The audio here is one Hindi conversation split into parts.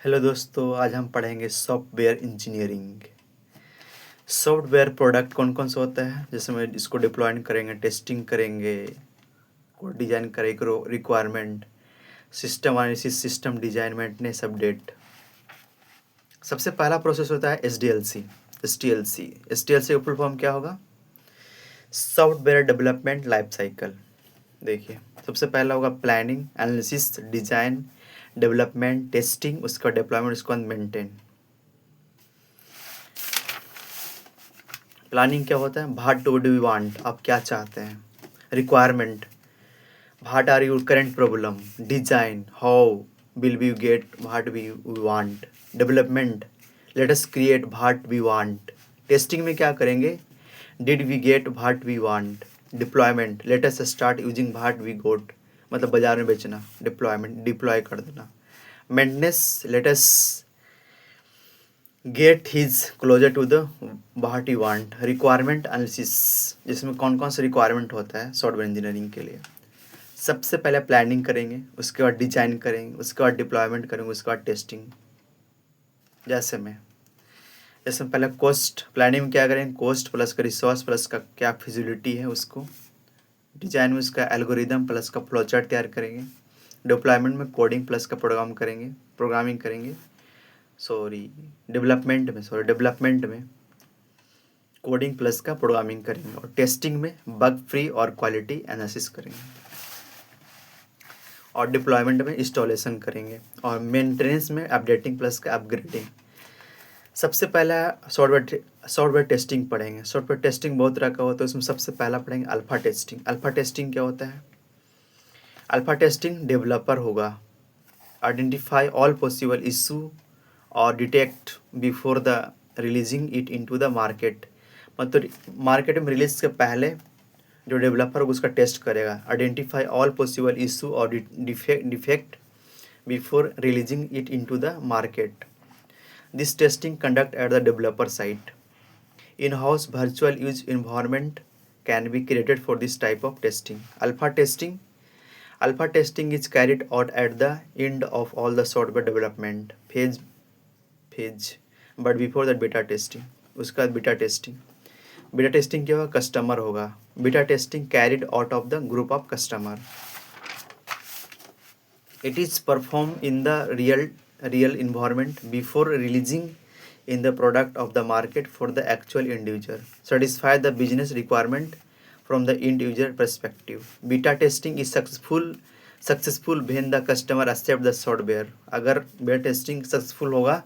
हेलो दोस्तों, आज हम पढ़ेंगे सॉफ्टवेयर इंजीनियरिंग। सॉफ्टवेयर प्रोडक्ट कौन कौन सा होता है, जैसे मैं इसको डिप्लॉय करेंगे, टेस्टिंग करेंगे, कोड डिजाइन करेंगे, requirement, system analysis, system design, maintenance, update. सबसे पहला प्रोसेस होता है SDLC। S T L C का फुल फॉर्म क्या होगा? Software development life cycle. देखिए, सबसे पहला होगा planning, analysis, design, development, testing, उसका डिप्लॉयमेंट, उसके बाद मेंटेन। प्लानिंग क्या होता है? व्हाट डू यू वांट, आप क्या चाहते हैं। Requirement, what are your current problem. Design, how will we get what we want. Development, let us create what we want. Testing में क्या करेंगे? Did we get what we want. Deployment, let us start using what we got, मतलब बाजार में बेचना। डिप्लॉयमेंट, डिप्लॉय कर देना। Maintenance, let us get his closer to the what you want. Requirement analysis, जिसमें कौन कौन सा रिक्वायरमेंट होता है सॉफ्टवेयर इंजीनियरिंग के लिए। सबसे पहले प्लानिंग करेंगे, उसके बाद डिजाइन करेंगे, उसके बाद डिप्लॉयमेंट करेंगे, उसके बाद टेस्टिंग। जैसे पहले कॉस्ट, प्लानिंग में क्या करेंगे? कॉस्ट प्लस का रिसोर्स प्लस का क्या फिजिबिलिटी है उसको। डिजाइन में उसका एल्गोरिदम प्लस का फ्लो चार्ट तैयार करेंगे। डिप्लॉयमेंट में कोडिंग प्लस का प्रोग्रामिंग करेंगे। डेवलपमेंट में कोडिंग प्लस का प्रोग्रामिंग करेंगे। और टेस्टिंग में बग फ्री और क्वालिटी एनालिसिस करेंगे। और डिप्लॉयमेंट में इंस्टॉलेशन करेंगे। और मेंटेनेंस में अपडेटिंग प्लस का अपग्रेडिंग। सबसे पहला सॉफ्टवेयर टेस्टिंग पढ़ेंगे। सॉफ्टवेयर टेस्टिंग बहुत तरह का होता है, उसमें सबसे पहला पढ़ेंगे अल्फा टेस्टिंग। अल्फा टेस्टिंग क्या होता है? अल्फा टेस्टिंग डेवलपर होगा आइडेंटिफाई ऑल पॉसिबल इशू और detect before the releasing it into the market. मतलब मार्केट में रिलीज के पहले जो डेवलपर उसका टेस्ट करेगा। आइडेंटिफाई ऑल पॉसिबल इशू और defect before releasing it into the market. This testing conduct at the developer site. In house virtual use environment can be created for this type of testing. Alpha testing is carried out at the end of all the software development phase, but before that beta testing. उसका बीटा टेस्टिंग क्या होगा? कस्टमर होगा। Beta testing carried out of the group of customer. It is perform in the real environment before releasing in the product of the market for the actual end user, satisfy the business requirement from the end user perspective. Beta testing is successful when the customer accept the software. अगर beta testing सक्सेसफुल होगा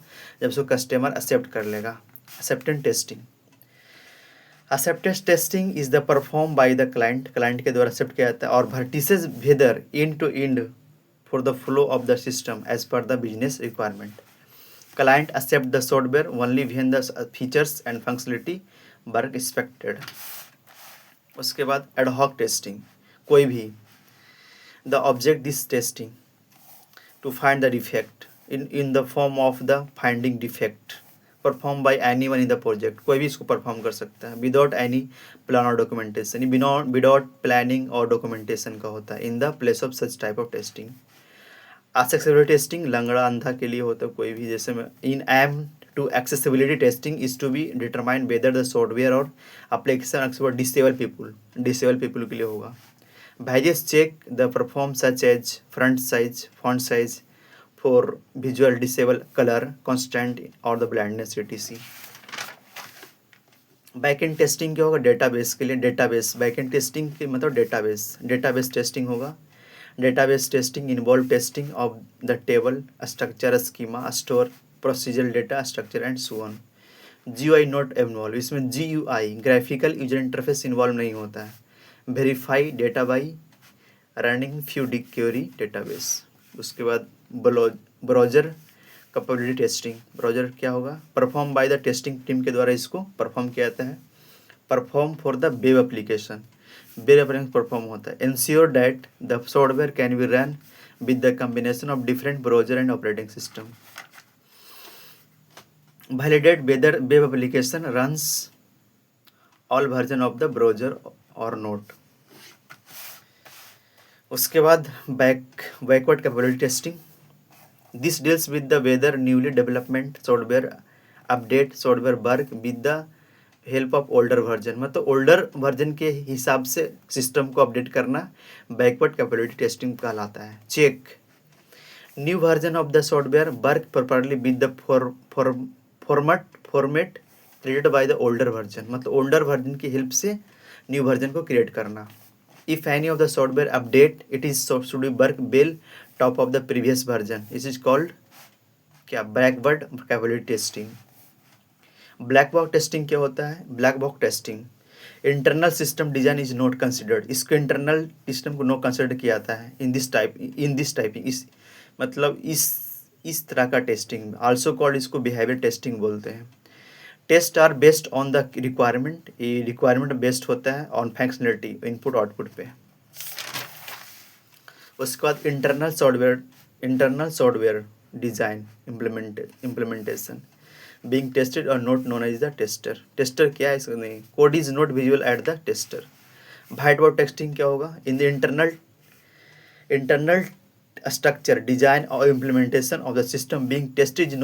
जब उसको कस्टमर एक्सेप्ट कर लेगा। Acceptance testing is the perform by the client के द्वारा एक्सेप्ट किया जाता है। और vertices whether end to end for the flow of the system as per the business requirement. Client accept the software only when the features and functionality were expected. उसके बाद एडहॉक टेस्टिंग, कोई भी the object this testing to find the defect in the form of the finding defect performed by anyone in the project. कोई भी इसको परफॉर्म कर सकता है विदाउट एनी प्लान और डॉक्यूमेंटेशन। विदाउट प्लानिंग और डॉक्यूमेंटेशन का होता है in the place of such type of testing. Accessibility testing लंगड़ा अंधा के लिए होता है कोई भी। जैसे in aim to accessibility testing is to be determine whether the software और एप्लीकेशन डिसेबल पीपल के लिए होगा। Badges check the perform such as font size for visual disable color constant और the blindness etc. Backend testing क्या होगा? डेटाबेस के लिए डेटाबेस बैकएंड टेस्टिंग के मतलब डेटाबेस टेस्टिंग होगा। Database testing involve testing of the table structure, schema, store, procedural data structure and so on. GUI not involve, इसमें GUI graphical user interface involve नहीं होता है। Verify data by running few query database. उसके बाद ब्राउजर कैपेबिलिटी टेस्टिंग। ब्राउजर क्या होगा? Perform by the testing team के द्वारा इसको परफॉर्म किया जाता है। Perform for the web application perform होता है। Ensure that the software can be run with the combination of different browser and operating system. Validate whether web application runs all version of the browser और नोट। उसके बाद backward capability testing. This deals with the whether newly development software update software work with the help of older version, मतलब ओल्डर वर्जन के हिसाब से सिस्टम को अपडेट करना बैकवर्ड कैपेबिलिटी टेस्टिंग कहलाता है। Check new version of the software work properly with the format created by the older version, मतलब ओल्डर वर्जन की हेल्प से न्यू वर्जन को क्रिएट करना। If any of the software update it is should work well top of the previous version, it is called क्या, backward capability testing. Black box testing क्या होता है? Black box testing internal system design is not considered, इसको इंटरनल सिस्टम को नो कंसिडर किया जाता है इन दिस टाइपिंग, इस मतलब इस तरह का टेस्टिंग आल्सो कॉल्ड, इसको बिहेवियर टेस्टिंग बोलते हैं। Test are based on the requirement, ये रिक्वायरमेंट बेस्ड होता है ऑन फंक्शनलिटी इनपुट आउटपुट पे। उसके बाद internal software design implementation being tested or not known as the tester। Tester क्या है इसको नहीं, code is not visual at the tester. White board testing क्या होगा? In the internal structure design और implementation of the system being tested is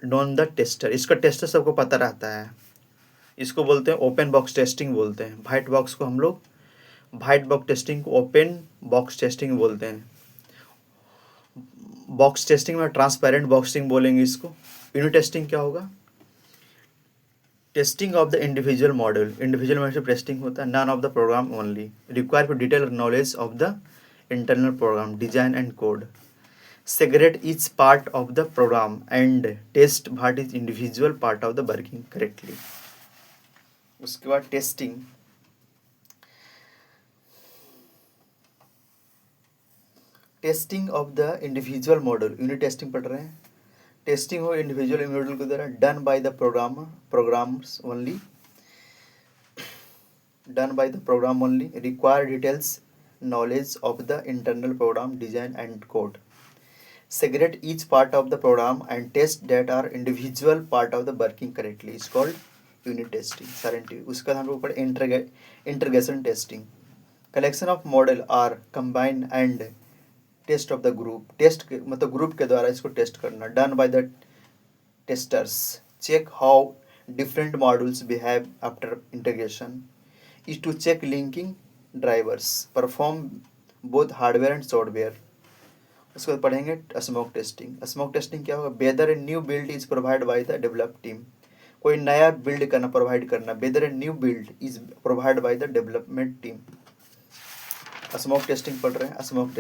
known the tester, इसका टेस्टर सबको पता रहता है, इसको बोलते हैं ओपन बॉक्स टेस्टिंग बोलते हैं। व्हाइट बॉक्स को हम लोग व्हाइट बॉक्स टेस्टिंग को ओपन बॉक्स टेस्टिंग बोलते हैं। बॉक्स टेस्टिंग में ट्रांसपेरेंट बॉक्सिंग बोलेंगे इसको। यूनिट टेस्टिंग क्या होगा? Testing of the individual model testing होता है। None of the program only require for detail knowledge of the internal program design and code. Segregate each part of the program and test what is individual part of the working correctly. उसके बाद testing of the individual model, unit testing पढ़ रहे हैं। टेस्टिंग हो इंडिविजुअल मॉडल के द्वारा done by the programs only, done by the program only, require details knowledge of the internal program design and code, segregate each part of the program and test that are individual part of the working correctly is called unit testing। उसके बाद हम लोग पढ़े integration testing, collection of model are combine and test of the group, test मतलब ग्रुप के द्वारा इसको टेस्ट करना। Done by the testers, check how different modules behave after integration, is to check linking drivers, perform both hardware and software. उसके बाद पढ़ेंगे स्मोक टेस्टिंग। स्मोक टेस्टिंग क्या होगा? Whether a new build is provide by the develop team, कोई नया बिल्ड करना प्रोवाइड करना, weather a new build is provide by the development team. Smoke testing पढ़ रहे हैं। Smoke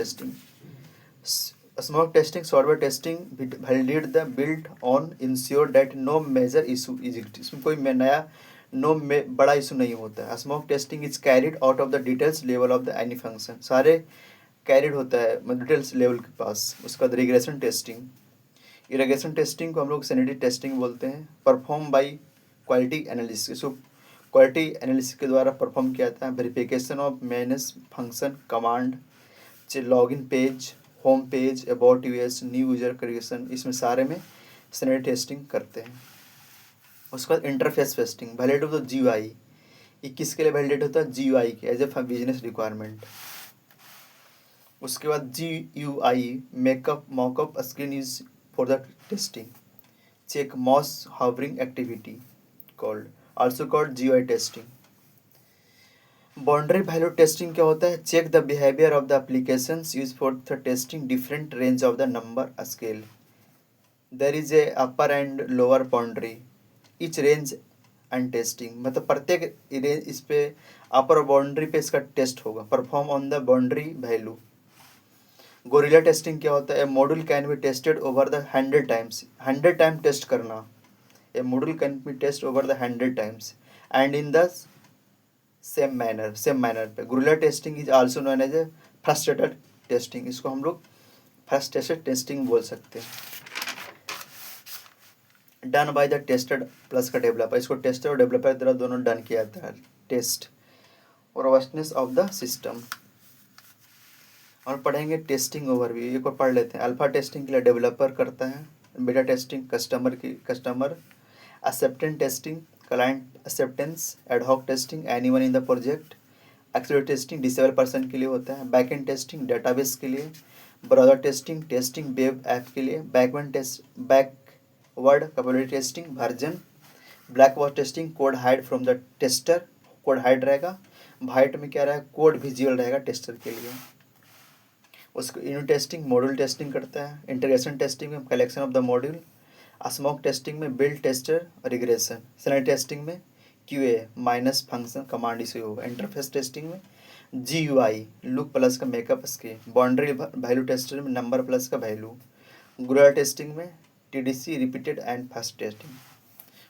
testing software testing validate the build on ensure that no major issue is, इसमें कोई नया बड़ा इशू नहीं होता है। Smoke testing is carried out of the details level of the any function, सारे कैरिड होता है डिटेल्स लेवल के पास। उसका बाद रिग्रेशन टेस्टिंग को हम लोग सैनिटी टेस्टिंग बोलते हैं। परफॉर्म बाय क्वालिटी एनालिसिस, इसको क्वालिटी एनालिसिस के द्वारा परफॉर्म किया जाता है। Verification of manage function command, login page, home page, about US, new user creation, इसमें सारे में सैनिटी टेस्टिंग करते हैं। उसके बाद इंटरफेस टेस्टिंग, वैलिडेट होता है GUI, ये किसके लिए वैलिडेट होता है? GUI के एज ए बिजनेस रिक्वायरमेंट। उसके बाद GUI makeup mockup screen is for the testing, check mouse hovering activity called also called GUI testing. Boundary value testing क्या होता है? Check the behaviour of the applications use for the testing different range of the number scale, there is a upper and lower boundary each range and testing, मतलब प्रत्येक रेंज इस पे अपर बाउंड्री पे इसका टेस्ट होगा। Perform on the boundary value. Gorilla testing क्या होता है? Module can be tested over the 100 times, 100 time test करना। A module can be test over the 100 times and in the same manner पे। Gorilla testing is also known as a frustrated testing, इसको हम लोग फ्रस्ट्रेटेड टेस्टिंग बोल सकते हैं। Done by the tested plus का डेवलपर, इसको टेस्टर और डेवलपर द्वारा दोनों डन किया जाता है। टेस्ट और रोबस्टनेस ऑफ द सिस्टम। और पढ़ेंगे टेस्टिंग ओवरव्यू, एक और पढ़ लेते हैं। अल्फा टेस्टिंग के लिए डेवलपर करता है, beta testing customer acceptance testing, client acceptance, ad hoc testing anyone in the project, exclusive testing disable person के लिए होता है, बैकएंड टेस्टिंग डेटाबेस के लिए, browser testing, testing web app के लिए, backward capability testing, version, black box testing, code hide from the tester, code hide रहेगा, वाइट में क्या रहेगा, कोड विजुअल रहेगा टेस्टर के लिए। उसको यूनिट टेस्टिंग, मॉड्यूल टेस्टिंग करता है, इंटीग्रेशन टेस्टिंग में collection of the module, smoke testing में build tester regression, scenario testing में QA minus function command issue होगा, इंटरफेस टेस्टिंग में जीयूआई लुक प्लस का मेकअप इसके, बाउंड्री वैल्यू टेस्टर में नंबर प्लस का वैल्यू, ग्रुलर टेस्टिंग में TDC repeated and fast testing.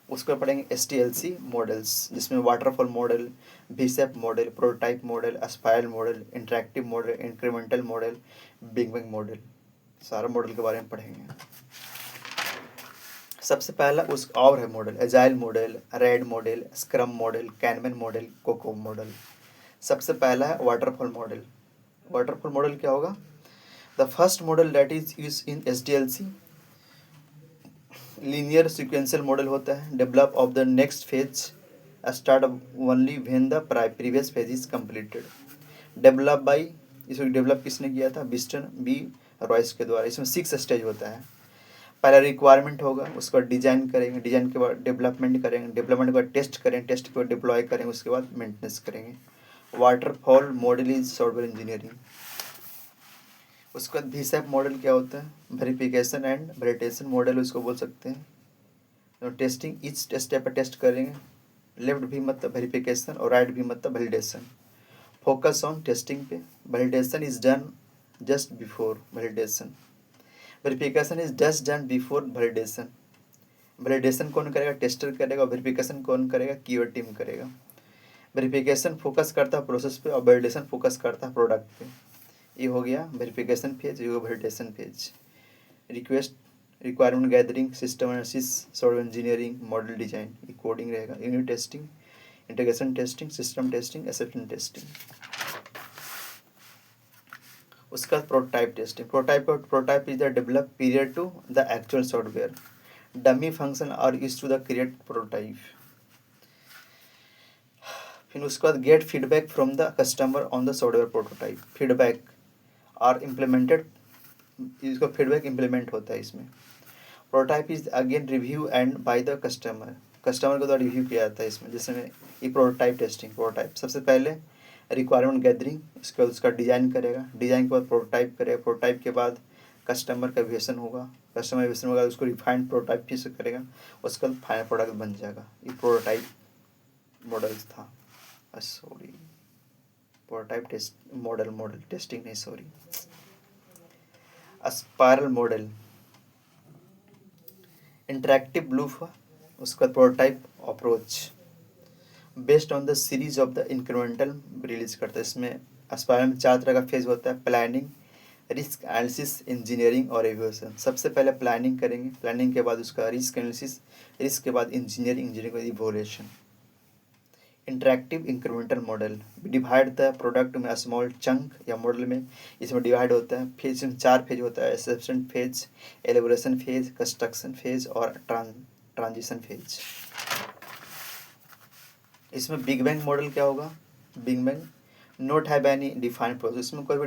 उसको पढ़ेंगे एसटीएलसी मॉडल्स, जिसमें waterfall model, V shape model, prototype model, spiral model, interactive model, incremental model, big bang model, सारा मॉडल के बारे में पढ़ेंगे। सबसे पहला उस और है model, agile model, RAD model, scrum model, kanban model, coco model. सबसे पहला है वाटरफॉल मॉडल। वाटरफॉल मॉडल क्या होगा? The first model that is use in SDLC linear sequential model होता है। Develop of the next phase start only when the previous phase is completed. Develop by, इसको डेवलप किसने किया था? बिस्टन बी रॉयस के द्वारा। इसमें 6 स्टेज होता है। पहला रिक्वायरमेंट होगा, उसके बाद डिजाइन करेंगे, डिजाइन के बाद डेवलपमेंट करेंगे, डेवलपमेंट के बाद टेस्ट करेंगे, टेस्ट के बाद डिप्लॉय करेंगे, उसके बाद मेंटेनेंस करेंगे। Waterfall model is software engineering. उसके बाद वीसेप मॉडल क्या होता है? वेरिफिकेशन एंड वैलिडेशन मॉडल उसको बोल सकते हैं। तो टेस्टिंग इच स्टेप पर टेस्ट करेंगे, लेफ्ट भी मतलब वेरिफिकेशन और राइट भी मतलब वैलिडेशन। फोकस ऑन टेस्टिंग पे, validation is done just before validation, verification is just done before validation. Validation कौन करेगा? टेस्टर करेगा। वेरिफिकेशन कौन करेगा? क्यूए टीम करेगा। वेरिफिकेशन फोकस करता है प्रोसेस पे और वैलिडेशन फोकस करता है प्रोडक्ट पे। ये हो गया वेरिफिकेशन फेज, ये हो validation phase. Request, requirement gathering, system analysis, software engineering, model design, ये कोडिंग रहेगा। Unit testing, integration testing, system testing, acceptance testing. उसका prototype testing. Prototype is the develop period to the actual software. Dummy function are used to the create prototype. फिर उसके बाद get feedback from the customer on the software prototype. Feedback are implemented, इसका फीडबैक इम्प्लीमेंट होता है इसमें। Prototype is again review and by the customer, customer को द्वारा रिव्यू किया जाता है इसमें। जैसे ये प्रोटोटाइप टेस्टिंग। प्रोटोटाइप सबसे पहले रिक्वायरमेंट गैदरिंग, इसके बाद उसका डिज़ाइन करेगा, डिज़ाइन के बाद प्रोटोटाइप करेगा, प्रोटोटाइप के बाद कस्टमर का वेरिएशन होगा, कस्टमर वेरिएशन होगा, उसको रिफाइंड प्रोटोटाइप फिर से करेगा, उसके बाद फाइनल प्रोडक्ट बन जाएगा। ये प्रोटोटाइप मॉडल्स था। Sorry, prototype test model testing नहीं, sorry. Spiral model, interactive loop, उसका prototype approach based on the series of the incremental release करता है। इसमें स्पाइरल में 4 तरह का फेज होता है: प्लानिंग, रिस्क एनालिसिस, इंजीनियरिंग और एविएशन। सबसे पहले प्लानिंग करेंगे, प्लानिंग के बाद उसका रिस्क एनालिसिस, रिस्क के बाद इंजीनियरिंग, इंजीनियरिंग के बाद evolution. Interactive incremental model, divide the product में स्मॉल चंक, या मॉडल में इसमें डिवाइड होता है। फेज में 4 फेज होता है: exception phase, elaboration phase, construction phase और ट्रांजिशन फेज। इसमें बिग बैंग मॉडल क्या होगा? Big bang not have any defined process, इसमें कोई भी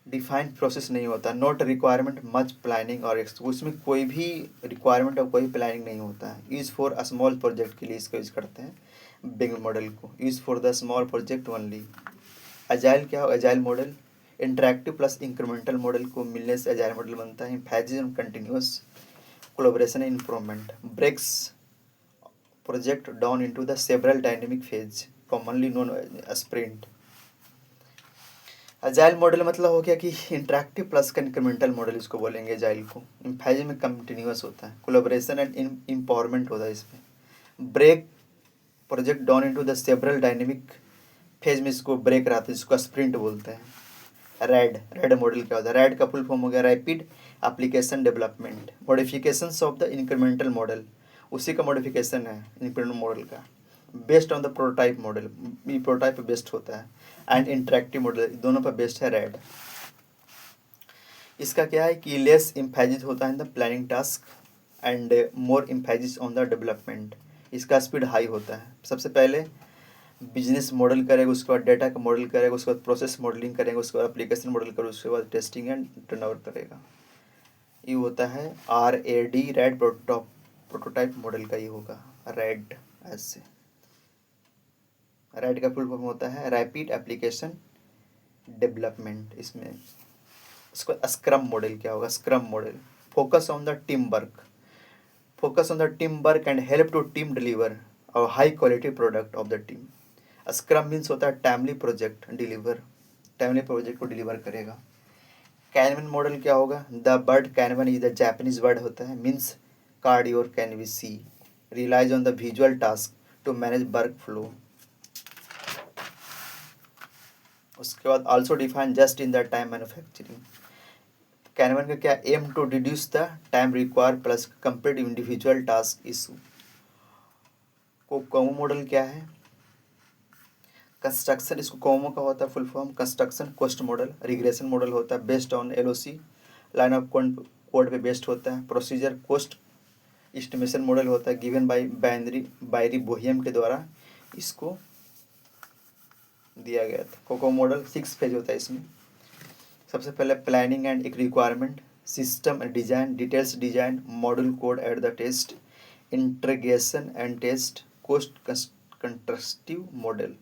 डिफाइंड प्रोसेस नहीं होता। नोट रिक्वायरमेंट मच प्लानिंग और उसमें कोई भी रिक्वायरमेंट और कोई प्लानिंग नहीं होता है। Use for a small project के लिए इसको यूज़ करते हैं बिग मॉडल को, use for the small project only. Agile क्या हो? Agile model interactive plus incremental model को मिलने से एजाइल मॉडल बनता है। Phases and continuous collaboration improvement, breaks project down into the several dynamic phase commonly known as sprint। Agile model मतलब हो गया कि इंटरैक्टिव प्लस का इंक्रीमेंटल मॉडल इसको बोलेंगे अजाइल को। फेज में कंटिन्यूस होता है, कोलैबोरेशन एंड एम्पावरमेंट होता है इसमें। Break project down into the several dynamic phase में इसको ब्रेक रहता है, इसको स्प्रिंट बोलते हैं। रेड मॉडल क्या होता है? रेड का फुल फॉर्म हो गया rapid application development, modifications of the incremental model, उसी का मॉडिफिकेशन है इंक्रीमेंटल मॉडल का। Based on the prototype model, ये प्रोटोटाइप पे बेस्ड होता है। एंड इंटरैक्टिव मॉडल, दोनों पर बेस्ड है रेड। इसका क्या है कि लेस इम्फेजिस होता है in the planning task and more emphasis on the development. इसका स्पीड हाई होता है। सबसे पहले बिजनेस मॉडल करेगा, उसके बाद डेटा का मॉडल करेगा, उसके बाद प्रोसेस मॉडलिंग करेगा, उसके बाद एप्लीकेशन मॉडल करेगा, उसके बाद टेस्टिंग एंड टर्नओवर करेगा। ये होता है RAD, रैड प्रोटोटाइप मॉडल का ये होगा, रैड ऐसे। रैड का फुल फॉर्म होता है रैपिड एप्लीकेशन डेवलपमेंट। इसमें उसको स्क्रम मॉडल क्या होगा, scrum model focus on the team work, focus on the teamwork and help to team deliver a high quality product of the team। Scrum means होता है timely project deliver, timely project को डिलीवर करेगा। कैनवन मॉडल क्या होगा, the word kanban is the Japanese word होता है, means card your can we see, relies on the visual task to manage work flow. उसके बाद also define just in the time manufacturing. Kanban का क्या, aim to reduce the time require plus complete individual task issue. कोमो मॉडल क्या है, कंस्ट्रक्शन, इसको कोमो का होता है full form construction cost model. Regression model होता है based on LOC, line of code पे बेस्ड होता है। प्रोसीजर कॉस्ट एस्टिमेशन मॉडल होता है गिवन बाय बायरी बोहियम के द्वारा इसको दिया गया था। कोको मॉडल 6 फेज होता है इसमें। सबसे पहले प्लानिंग एंड एक requirement, system design, details design, module code at the test, integration and test, cost constructive model.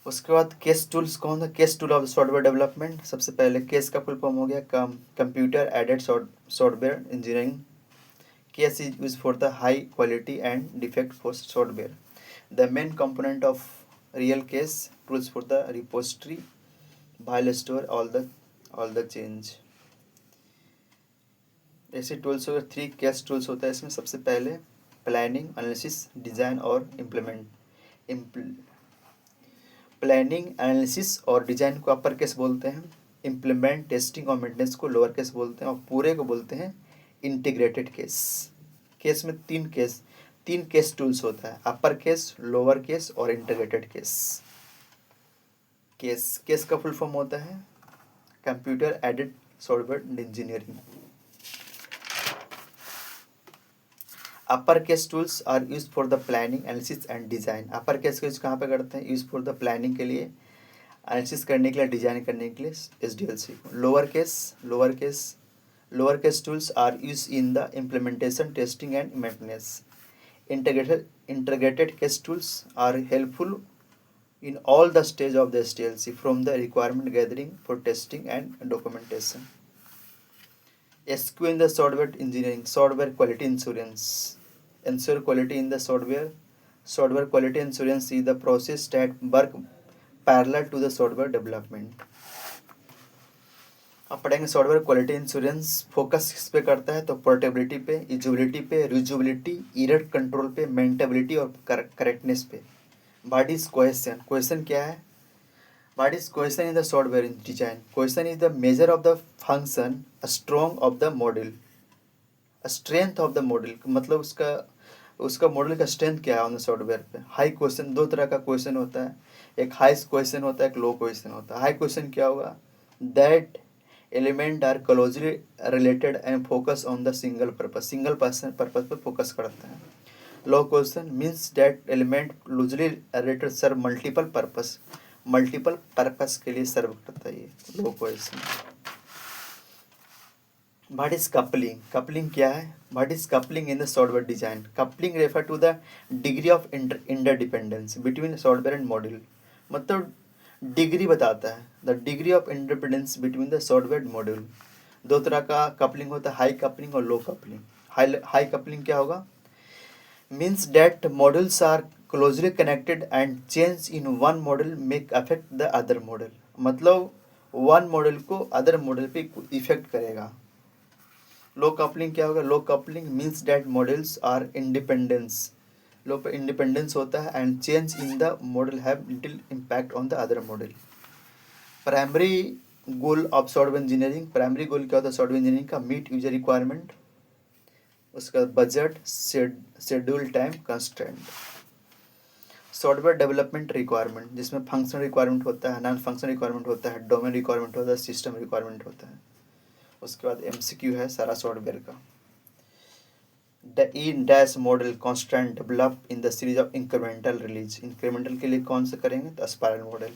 उसके बाद केस टूल्स कौन था, case tool of software development. सबसे पहले केस का फुल फॉर्म हो गया computer aided software engineering. Case is use for the high quality and defect for software. The main component of real case tools for the repository file store all the change. ऐसे टूल्स हो गए, 3 केस टूल्स होता है इसमें। सबसे पहले प्लानिंग, एनालिसिस, डिजाइन और इम्प्लीमेंट। प्लानिंग, एनालिसिस और डिजाइन को अपर केस बोलते हैं, इम्प्लीमेंट, टेस्टिंग और मेंटेनेंस को लोअर केस बोलते हैं, और पूरे को बोलते हैं इंटीग्रेटेड केस। केस में तीन केस टूल्स होता है, अपर केस, लोअर केस और इंटीग्रेटेड केस। केस का फुल फॉर्म होता है computer aided software engineering. Upper case tools are use for the planning, analysis and design. Upper case का यूज कहाँ पे करते हैं, यूज फॉर द प्लानिंग के लिए, एनालिसिस करने के लिए, डिजाइन करने के लिए SDLC को। Lower case tools are use in the implementation, testing and maintenance. Integrated case tools are helpful in all the stage of the SDLC from the requirement gathering for testing and documentation। SQ in the software engineering, software quality insurance, ensure quality in the software quality insurance is the process that work parallel to the software development। अब पढ़ेंगे सॉफ्टवेयर क्वालिटी इंश्योरेंस फोकस किस पे करता है, तो पोर्टेबिलिटी पे, यूजेबिलिटी पे, रीयूजेबिलिटी, एरर कंट्रोल पे, मेंटेबिलिटी और करेक्टनेस पे। व्हाट इज क्वेश्चन, क्वेश्चन क्या है, what is question in the software design. Question is the measure of the function strong of the model, strength of the model, मतलब उसका मॉडल का स्ट्रेंथ क्या है ऑन द सॉफ्टवेयर पे। हाई क्वेश्चन, दो तरह का क्वेश्चन होता है, एक हाई क्वेश्चन होता है, एक लो क्वेश्चन होता है। हाई क्वेश्चन क्या होगा, that element are closely related and focus on the single purpose पे फोकस करता है। Low question means that element loosely related serve multiple purpose के लिए सर्व करता है, ये low question. What is coupling, coupling क्या है, what is coupling in the software design. Coupling refer to the degree of interdependence between software and module, मतलब डिग्री बताता है, the degree of independence between the software module. दो तरह का कपलिंग होता है, हाई कपलिंग और लो कपलिंग। हाई कपलिंग क्या होगा, means that modules are closely connected and change in one model make affect the other model, मतलब वन मॉडल को अदर मॉडल पे इफेक्ट करेगा। लो कपलिंग क्या होगा, low coupling means that models are independence, low पे इंडिपेंडेंस होता है and change in the model have little impact on the other model. Primary goal of software engineering, primary goal क्या होता है सॉफ्टवेयर इंजीनियरिंग का, मीट यूजर रिक्वायरमेंट, उसका budget, schedule, time constraint. Software development requirement, जिसमें फंक्शन रिक्वायरमेंट होता है, नॉन फंक्शन रिक्वायरमेंट होता है, डोमेन रिक्वायरमेंट होता है, सिस्टम रिक्वायरमेंट होता है। उसके बाद MCQ है सारा सॉफ्टवेयर का। in dash model constant develop in the series of incremental release. Incremental के लिए कौन सा करेंगे? तो spiral model.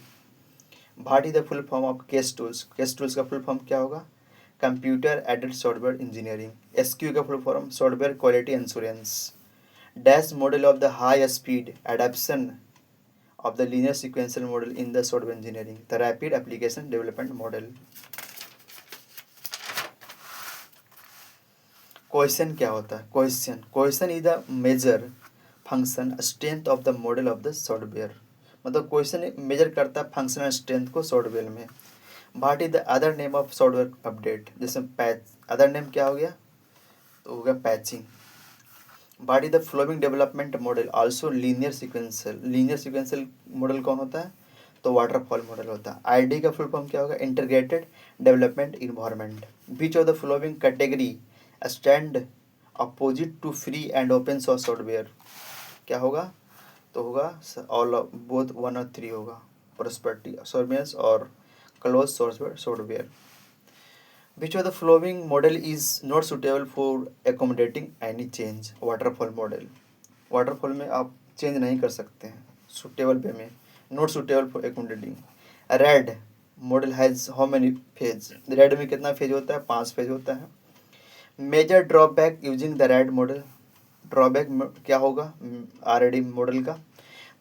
What is the full form of CASE tools? CASE tools का full form क्या होगा? Computer Aided Software Engineering. SQ का full form Software Quality Assurance. Dash model of the high speed adaptation of the linear sequential model in the software engineering. The rapid application development model. Question क्या होता है? Question is the major function strength of the model of the software. मतलब क्वेश्चन मेजर करता है फंक्शनल स्ट्रेंथ को सॉफ्टवेयर में. What is the other name of software update? जैसे पैच, अदर नेम क्या हो गया? तो हो गया patching. What is the following development model? Also linear sequential. Linear sequential model कौन होता है? तो वाटरफॉल मॉडल होता है. आईडी का फुल फॉर्म क्या होगा? Integrated development environment. Which of the following category stand opposite to free and open source software. क्या होगा? तो होगा ऑल बोथ 1 और 3 होगा. प्रोस्पेरिटी सॉफ्टवेयर और close source software. Which of the following model is not suitable for accommodating any change? Waterfall model. Waterfall में आप चेंज नहीं कर सकते हैं सुटेबल वे में. Not suitable for accommodating. RAD model has how many phase? RAD में कितना फेज होता है? 5 फेज होता है. Major drawback using the RAD model. Drawback क्या होगा आरडी मॉडल का?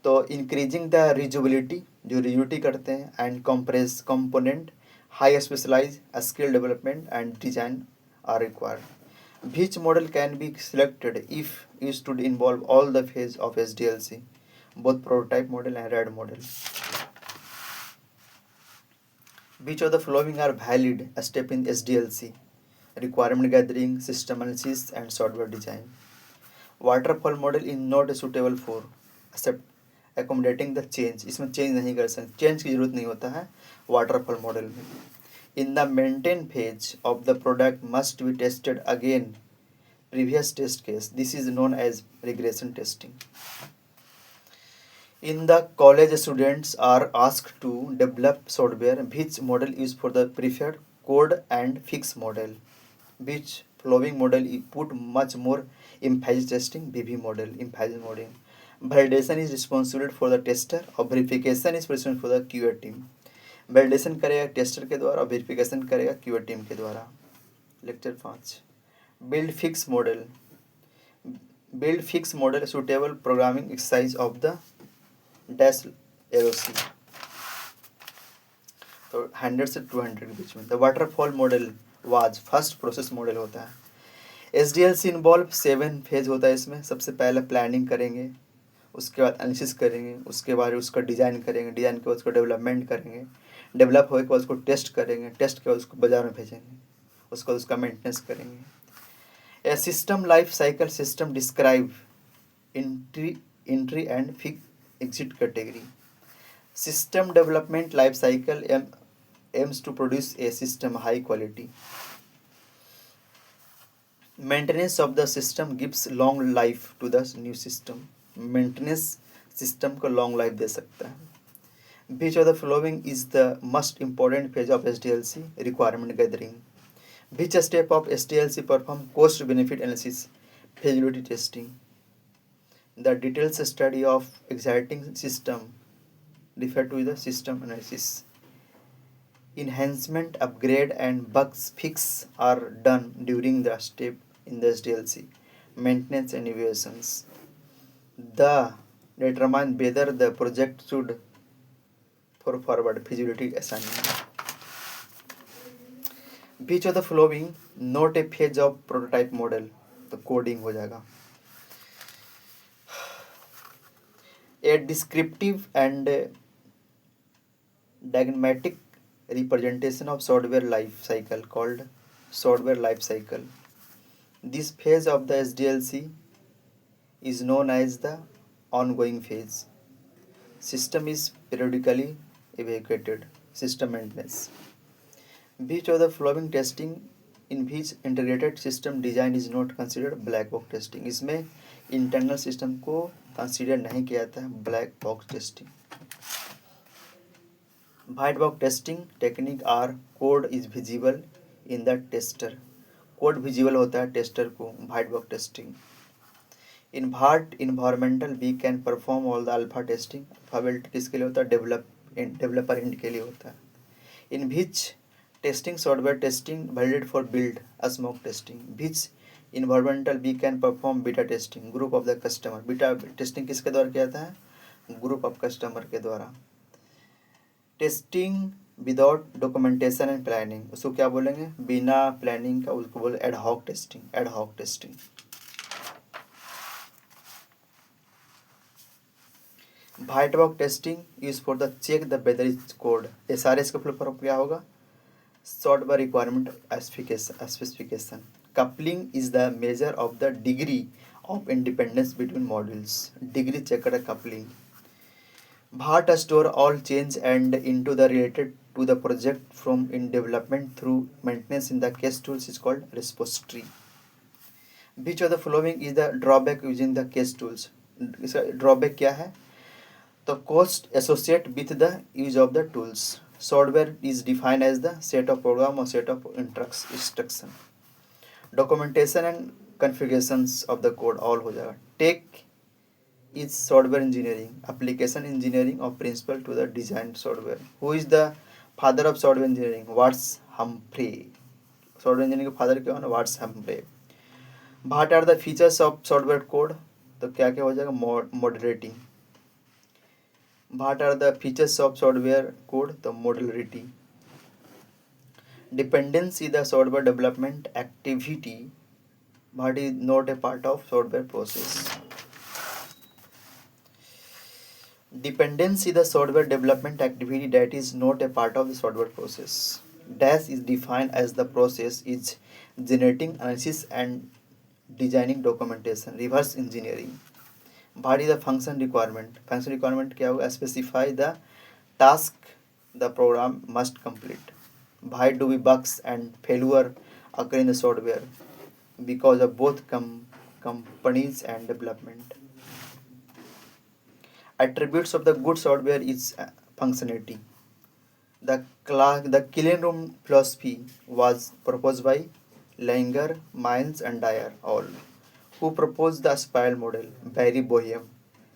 तो इंक्रीजिंग द रीयूजेबिलिटी, जो रीयूटी करते हैं, and compress component, high specialize skill development and design are required. Which model can be selected if used to involve all the phase of SDLC? Both prototype model and RAD model. Which of the following are valid step in SDLC? Requirement gathering, system analysis and software design. Waterfall model is not suitable for accept accommodating the change. इसमें चेंज नहीं कर सकते, चेंज की जरूरत नहीं होता है वाटरफॉल मॉडल में. In the maintain phase of the product must be tested again previous test case. This is known as regression testing. In the college, students are asked to develop software. Which model is for the preferred code and fix model? Which following model put much more emphasis testing? BV model, emphasis model. Validation is responsible for the tester और verification is responsible for the QA team. Validation करेगा टेस्टर के द्वारा और वेरिफिकेशन करेगा क्यूए टीम के द्वारा. Lecture 5. Build fix model. Build fix model suitable programming exercise of the dash एरोसी. तो 100 से 200 के बीच में. The waterfall model was first process model होता है. SDLC इन्वॉल्व 7 फेज होता है. इसमें सबसे पहले प्लानिंग करेंगे, उसके बाद एनालिसिस करेंगे, उसके बाद उसका डिज़ाइन करेंगे, डिज़ाइन के बाद उसको डेवलपमेंट करेंगे, डेवलप होने के बाद उसको टेस्ट करेंगे, टेस्ट के बाद उसको बाजार में भेजेंगे, उसके बाद उसका मेंटेनेंस करेंगे. A system life cycle system describe entry and exit category. System development life cycle aims to produce a system high quality. Maintenance of the system gives long life to the new system. Maintenance system को long life दे सकता है. Which of the following is the most important phase of SDLC? Requirement gathering. Which step of SDLC perform cost benefit analysis? Feasibility testing. The details study of existing system referred to the system analysis. Enhancement, upgrade and bugs fix are done during the step in the SDLC. Maintenance and evaluations. The determine whether the project should for forward feasibility assignment. Which of the following not a phase of prototype model? तो कोडिंग हो जाएगा. A descriptive and diagrammatic representation of software life cycle called software life cycle. This phase of the SDLC is known as the ongoing phase. System is periodically evaluated. System maintenance. Which of the following testing in which integrated system design is not considered black box testing? इसमें internal system को consider नहीं किया जाता है black box testing. White box testing technique are code is visible in the tester. Code visible होता है टेस्टर को. White box testing. In that environmental we can perform all the alpha testing. Alpha built किसके लिए होता है? डेवलपर एंड के लिए होता है। In which testing software testing validate for build smoke testing. Which environmental we can perform beta testing group of the customer. Beta testing किसके द्वारा किया जाता है? ग्रुप ऑफ कस्टमर के द्वारा। Testing without documentation and planning, उसको क्या बोलेंगे? बिना प्लानिंग का, उसको बोले ad hoc testing. Ad hoc testing. White box testing use for the check the whether is code. SRS का फुल फॉर्म क्या होगा? Software requirement specification. Coupling is the measure of the degree of independence between modules. Degree check कर coupling. What store all change and into the related to the project from in development through maintenance in the case tools is called repository. Which of the following is the drawback using the case tools? इसका drawback क्या है? The cost associated with the use of the tools. Software is defined as the set of program or set of instruction. Documentation and configurations of the code all हो जाएगा. Take is software engineering, application engineering or principle to the design software. Who is the father of software engineering? Watts Humphrey. Software engineering के फादर क्या होना? Watts Humphrey. What are the features of software code? तो क्या क्या हो जाएगा? Moderating. What are the features of software code? तो modularity. Dependency the software development activity what is not a part of software process. Dependency the software development activity that is not a part of the software process. Dash is defined as the process is generating analysis and designing documentation. Reverse engineering. What is the function requirement? Function requirement क्या होगा? Specify the task the program must complete. Why do we bugs and failure occur in the software? Because of both companies and development. Attributes of the good software is functionality. The clean room philosophy was proposed by Langer, Miles and Dyer all. Who proposed the spiral model? Barry Boehm.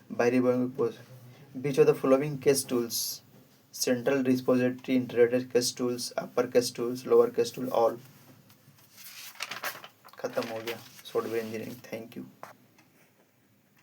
Barry Boehm proposed. Which of the following case tools? Central repository, integrated case tools, upper case tools, lower case tool all. खत्म हो गया सॉफ्टवेयर इंजीनियरिंग। Thank you.